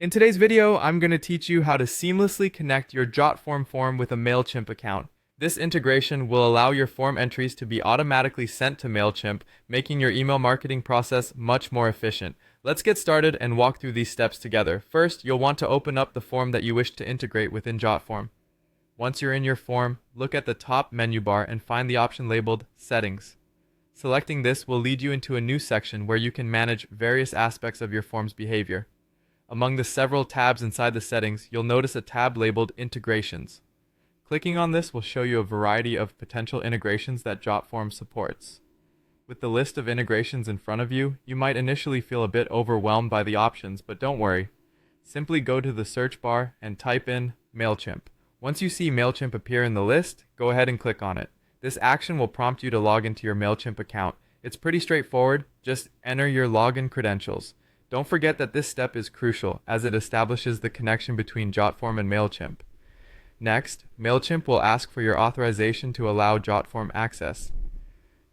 In today's video, I'm going to teach you how to seamlessly connect your Jotform form with a Mailchimp account. This integration will allow your form entries to be automatically sent to Mailchimp, making your email marketing process much more efficient. Let's get started and walk through these steps together. First, you'll want to open up the form that you wish to integrate within Jotform. Once you're in your form, look at the top menu bar and find the option labeled Settings. Selecting this will lead you into a new section where you can manage various aspects of your form's behavior. Among the several tabs inside the settings, you'll notice a tab labeled Integrations. Clicking on this will show you a variety of potential integrations that Jotform supports. With the list of integrations in front of you, you might initially feel a bit overwhelmed by the options, but don't worry. Simply go to the search bar and type in Mailchimp. Once you see Mailchimp appear in the list, go ahead and click on it. This action will prompt you to log into your Mailchimp account. It's pretty straightforward, just enter your login credentials. Don't forget that this step is crucial as it establishes the connection between Jotform and Mailchimp. Next, Mailchimp will ask for your authorization to allow Jotform access.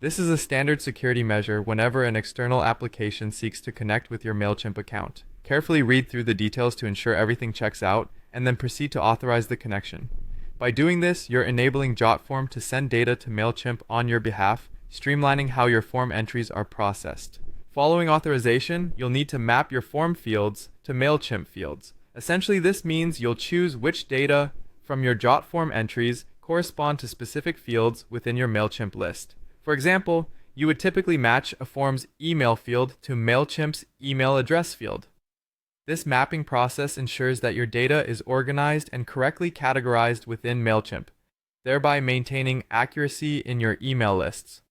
This is a standard security measure whenever an external application seeks to connect with your Mailchimp account. Carefully read through the details to ensure everything checks out, and then proceed to authorize the connection. By doing this, you're enabling Jotform to send data to Mailchimp on your behalf, streamlining how your form entries are processed. Following authorization, you'll need to map your form fields to Mailchimp fields. Essentially, this means you'll choose which data from your Jotform entries correspond to specific fields within your Mailchimp list. For example, you would typically match a form's email field to Mailchimp's email address field. This mapping process ensures that your data is organized and correctly categorized within Mailchimp, thereby maintaining accuracy in your email lists.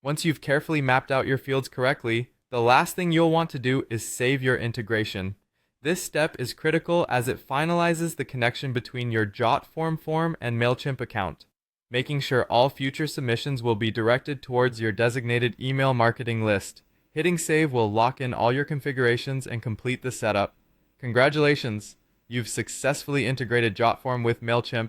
Once you've carefully mapped out your fields correctly, the last thing you'll want to do is save your integration. This step is critical as it finalizes the connection between your Jotform form and Mailchimp account, making sure all future submissions will be directed towards your designated email marketing list. Hitting save will lock in all your configurations and complete the setup. Congratulations! You've successfully integrated Jotform with Mailchimp.